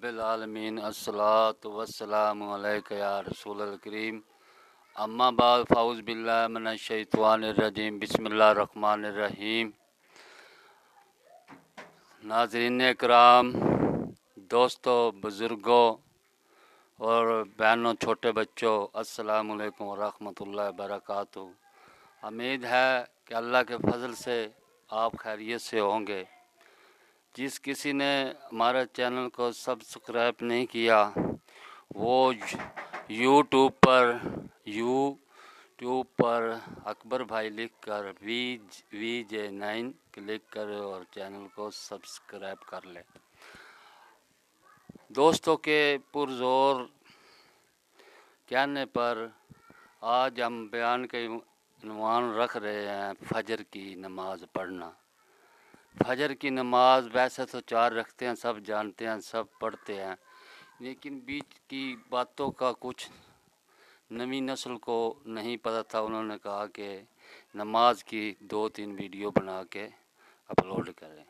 रब्बिल आलमीन अस्सलातु वस्सलामु अलैका या रसूलल करीम अम्मा बाद फ़ाउज़ बिल्लाहि मिनश शैतानिर रजीम बिस्मिल्लाहिर रहमानिर रहीम। नाज़रीन इकराम, दोस्तों, बुज़ुर्गों और बहनों, छोटे बच्चों, अस्सलामु अलैकुम व रहमतुल्लाहि व बरकातुहू। उम्मीद है कि अल्लाह के फ़ज़ल से आप खैरियत से होंगे। जिस किसी ने हमारे चैनल को सब्सक्राइब नहीं किया वो यूट्यूब पर अकबर भाई लिख कर VJ9 क्लिक कर और चैनल को सब्सक्राइब कर ले। दोस्तों के पुरज़ोर कहने पर आज हम बयान के उन्वान रख रहे हैं फजर की नमाज़ पढ़ना। फजर की नमाज वैसे तो 4 रखते हैं, सब जानते हैं, सब पढ़ते हैं, लेकिन बीच की बातों का कुछ नवी नस्ल को नहीं पता था। उन्होंने कहा कि नमाज की 2-3 वीडियो बना के अपलोड करें।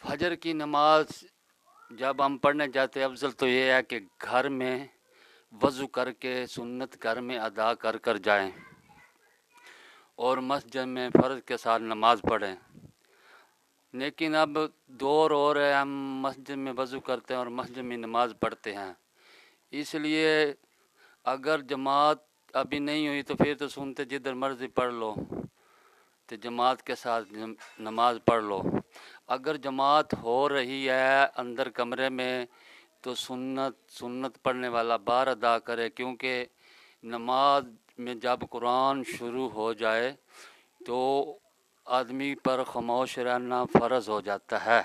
फजर की नमाज जब हम पढ़ने जाते अफजल तो ये है कि घर में वज़ू करके सुन्नत घर में अदा कर कर जाएं और मस्जिद में फ़र्ज के साथ नमाज़ पढ़ें। लेकिन अब दौर और है, हम मस्जिद में वज़ू करते हैं और मस्जिद में नमाज़ पढ़ते हैं। इसलिए अगर जमात अभी नहीं हुई तो फिर तो सुनते जिधर मर्ज़ी पढ़ लो, तो जमात के साथ नमाज़ पढ़ लो। अगर जमात हो रही है अंदर कमरे में तो सुन्नत पढ़ने वाला बाहर अदा करे, क्योंकि नमाज में जब कुरान शुरू हो जाए तो आदमी पर खामोश रहना फ़र्ज़ हो जाता है।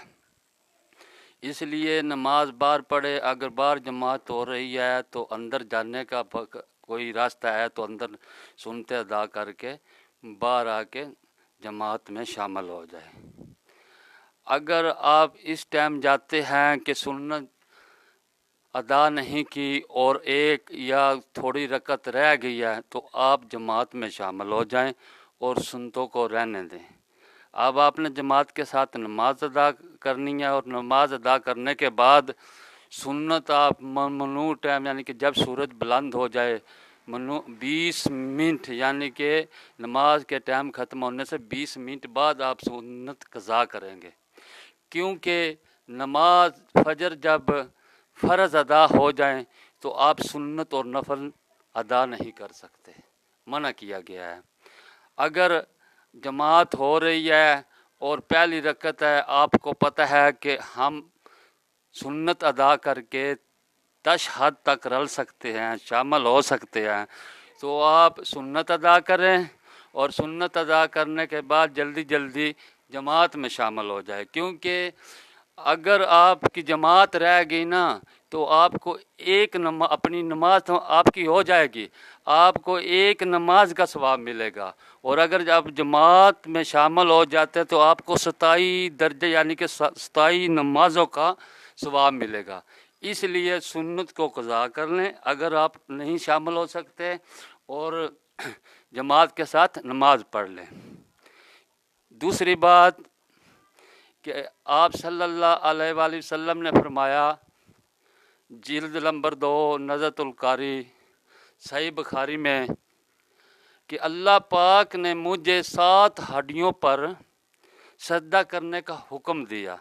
इसलिए नमाज बाहर पढ़े। अगर बाहर जमात हो रही है तो अंदर जाने का कोई रास्ता है तो अंदर सुनते अदा करके बाहर आके जमात में शामिल हो जाए। अगर आप इस टाइम जाते हैं कि सुन्नत अदा नहीं की और एक या थोड़ी रकत रह गई है तो आप जमात में शामिल हो जाएं और सुन्नतों को रहने दें। अब आपने जमात के साथ नमाज अदा करनी है और नमाज अदा करने के बाद सुन्नत आप ममनू टाइम यानी कि जब सूरज बुलंद हो जाए 20 मिनट यानी कि नमाज के टाइम ख़त्म होने से 20 मिनट बाद आप सुन्नत कज़ा करेंगे, क्योंकि नमाज फजर जब फ़र्ज़ अदा हो जाए तो आप सुन्नत और नफल अदा नहीं कर सकते, मना किया गया है। अगर जमात हो रही है और पहली रकत है, आपको पता है कि हम सुन्नत अदा करके तशहद तक रल सकते हैं, शामिल हो सकते हैं, तो आप सुन्नत अदा करें और सुन्नत अदा करने के बाद जल्दी जल्दी जमात में शामिल हो जाए। क्योंकि अगर आपकी जमात रह गई ना तो आपको अपनी नमाज तो आपकी हो जाएगी, आपको एक नमाज का सवाब मिलेगा। और अगर जब जमात में शामिल हो जाते हैं तो आपको 27 दर्जे यानी कि 27 नमाज़ों का सवाब मिलेगा। इसलिए सुन्नत को क़ज़ा कर लें अगर आप नहीं शामिल हो सकते और जमात के साथ नमाज पढ़ लें। दूसरी बात कि आप सल्लल्लाहु अलैहि वसल्लम ने फरमाया, जिल्द नंबर 2 नज़्रतुल कारी सही बुखारी में, कि अल्लाह पाक ने मुझे 7 हड्डियों पर सजदा करने का हुक्म दिया।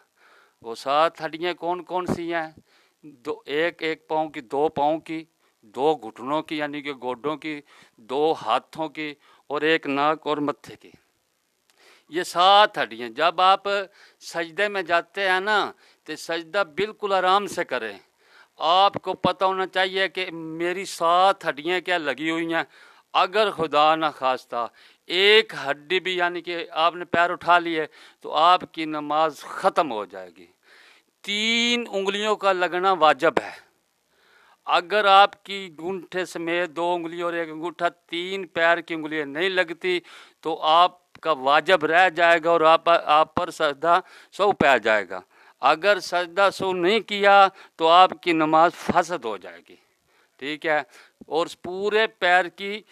वो 7 हड्डियाँ कौन कौन सी हैं? एक पाँव की, 2 पाँव की, 2 घुटनों की यानी कि गोडों की, 2 हाथों की और 1 नाक और मत्थे की। ये 7 हड्डियाँ। जब आप सजदे में जाते हैं ना तो सजदा बिल्कुल आराम से करें। आपको पता होना चाहिए कि मेरी 7 हड्डियाँ क्या लगी हुई हैं। अगर खुदा न खास्ता एक हड्डी भी यानी कि आपने पैर उठा लिए तो आपकी नमाज ख़त्म हो जाएगी। 3 उंगलियों का लगना वाजिब है। अगर आपकी अंगूठे समेत 2 उंगली और 1 अंगूठा 3 पैर की उंगलियां नहीं लगती तो आपका वाजिब रह जाएगा और आप पर सजदा सौ पै जाएगा। अगर सजदा सौ नहीं किया तो आपकी नमाज फासद हो जाएगी, ठीक है। और पूरे पैर की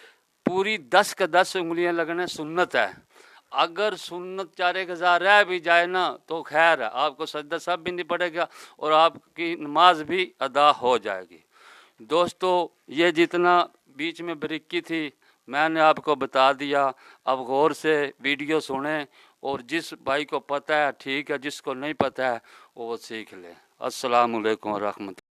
पूरी 10 के 10 उंगलियां लगना सुन्नत है। اگر سنت 4-1000 رہ بھی جائے نا تو خیر ہے، آپ کو سجدہ سب بھی نہیں پڑے گا اور آپ کی نماز بھی ادا ہو جائے گی۔ دوستو یہ جتنا بیچ میں بریکی تھی میں نے آپ کو بتا دیا، اب غور سے ویڈیو سنیں اور جس بھائی کو پتہ ہے ٹھیک ہے، جس کو نہیں پتہ ہے وہ سیکھ لے۔ السلام علیکم ورحمۃ اللہ۔